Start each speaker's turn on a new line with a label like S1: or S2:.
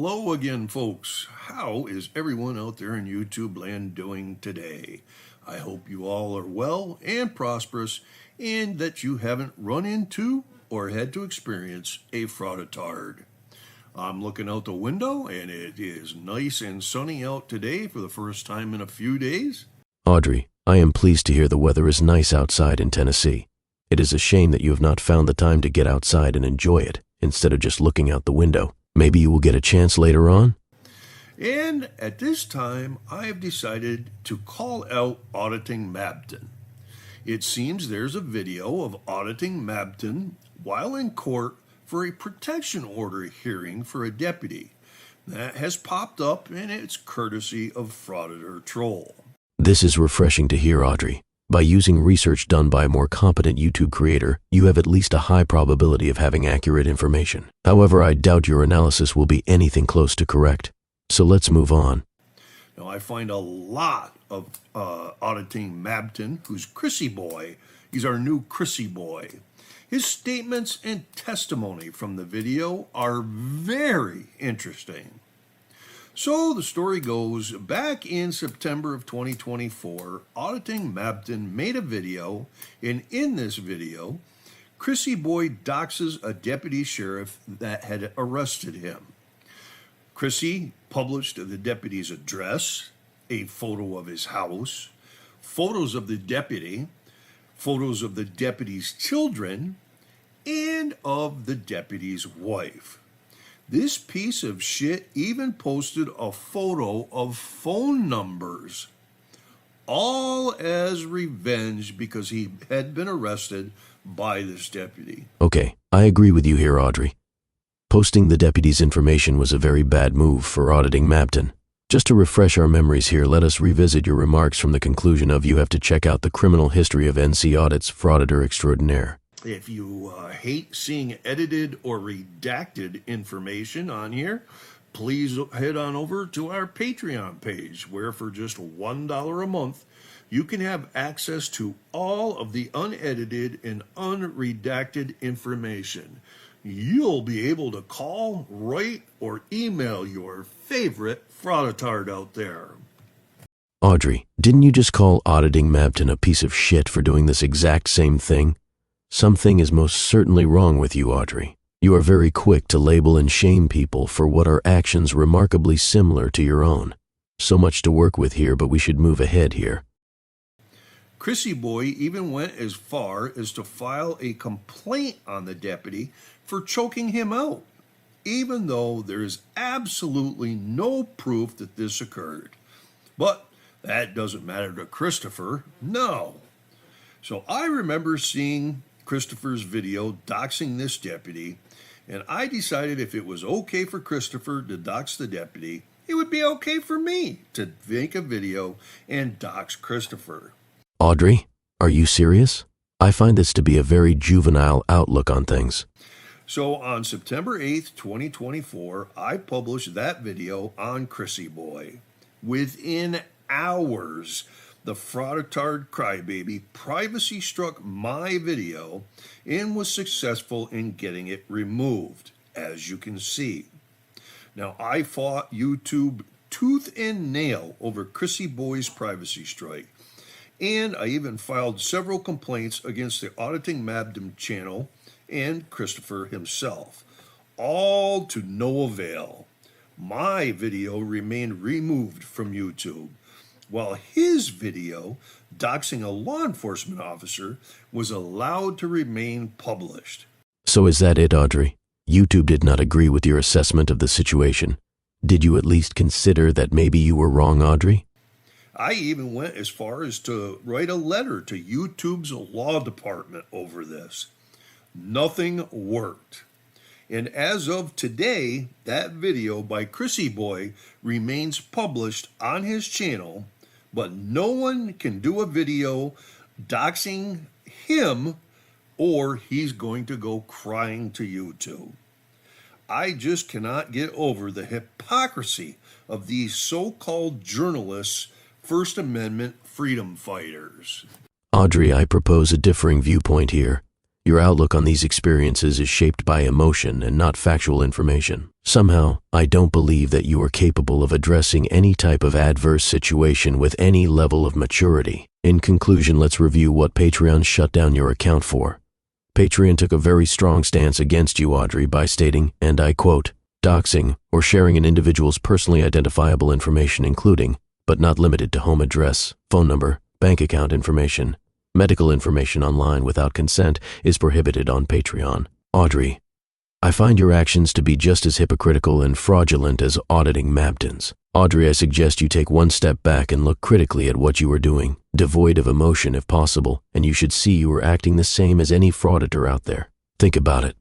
S1: Hello again, folks. How is everyone out there in YouTube land doing today? I hope you all are well and prosperous and that you haven't run into or had to experience a frauditard. I'm looking out the window and it is nice and sunny out today for the first time in a few days.
S2: Audrey, I am pleased to hear the weather is nice outside in Tennessee. It is a shame that you have not found the time to get outside and enjoy it instead of just looking out the window. Maybe you will get a chance later on?
S1: And at this time, I have decided to call out Auditing Mabton. It seems there's a video of Auditing Mabton while in court for a protection order hearing for a deputy. That has popped up, and it's courtesy of Frauditor Troll.
S2: This is refreshing to hear, Audrey. By using research done by a more competent YouTube creator, you have at least a high probability of having accurate information. However, I doubt your analysis will be anything close to correct. So let's move on.
S1: Now, I find a lot of Auditing Mabton, who's Chrissy Boy. He's our new Chrissy Boy. His statements and testimony from the video are very interesting. So the story goes, back in September of 2024, Auditing Mabton made a video, and in this video, Chrissy Boy doxes a deputy sheriff that had arrested him. Chrissy published the deputy's address, a photo of his house, photos of the deputy, photos of the deputy's children, and of the deputy's wife. This piece of shit even posted a photo of phone numbers, all as revenge because he had been arrested by this deputy.
S2: Okay, I agree with you here, Audrey. Posting the deputy's information was a very bad move for Auditing Mabton. Just to refresh our memories here, let us revisit your remarks from the conclusion of you have to check out the criminal history of NC Audit's Frauditor Extraordinaire.
S1: If you hate seeing edited or redacted information on here, please head on over to our Patreon page, where for just $1 a month, you can have access to all of the unedited and unredacted information. You'll be able to call, write, or email your favorite frauditard out there.
S2: Audrey, didn't you just call Auditing Mabton a piece of shit for doing this exact same thing? Something is most certainly wrong with you, Audrey. You are very quick to label and shame people for what are actions remarkably similar to your own. So much to work with here, but we should move ahead here.
S1: Chrissy Boy even went as far as to file a complaint on the deputy for choking him out, even though there is absolutely no proof that this occurred. But that doesn't matter to Christopher, no. So I remember seeing Christopher's video doxing this deputy, and I decided if it was okay for Christopher to dox the deputy, it would be okay for me to make a video and dox Christopher.
S2: Audrey, are you serious? I find this to be a very juvenile outlook on things.
S1: So on September 8th, 2024, I published that video on Chrissy Boy. Within hours, the frauditard crybaby privacy struck my video and was successful in getting it removed, as you can see. Now, I fought YouTube tooth and nail over Chrissy Boy's privacy strike, and I even filed several complaints against the Auditing Mabton channel and Christopher himself, all to no avail. My video remained removed from YouTube, while his video, doxing a law enforcement officer, was allowed to remain published.
S2: So is that it, Audrey? YouTube did not agree with your assessment of the situation. Did you at least consider that maybe you were wrong, Audrey?
S1: I even went as far as to write a letter to YouTube's law department over this. Nothing worked. And as of today, that video by Chrissy Boy remains published on his channel, but no one can do a video doxing him or he's going to go crying to YouTube. I just cannot get over the hypocrisy of these so-called journalists, First Amendment freedom fighters.
S2: Audrey, I propose a differing viewpoint here. Your outlook on these experiences is shaped by emotion and not factual information. Somehow, I don't believe that you are capable of addressing any type of adverse situation with any level of maturity. In conclusion, let's review what Patreon shut down your account for. Patreon took a very strong stance against you, Audrey, by stating, and I quote, doxing or sharing an individual's personally identifiable information including, but not limited to home address, phone number, bank account information, medical information online without consent is prohibited on Patreon. Audrey, I find your actions to be just as hypocritical and fraudulent as auditing Mabton's. Audrey, I suggest you take one step back and look critically at what you are doing, devoid of emotion if possible, and you should see you are acting the same as any frauditor out there. Think about it.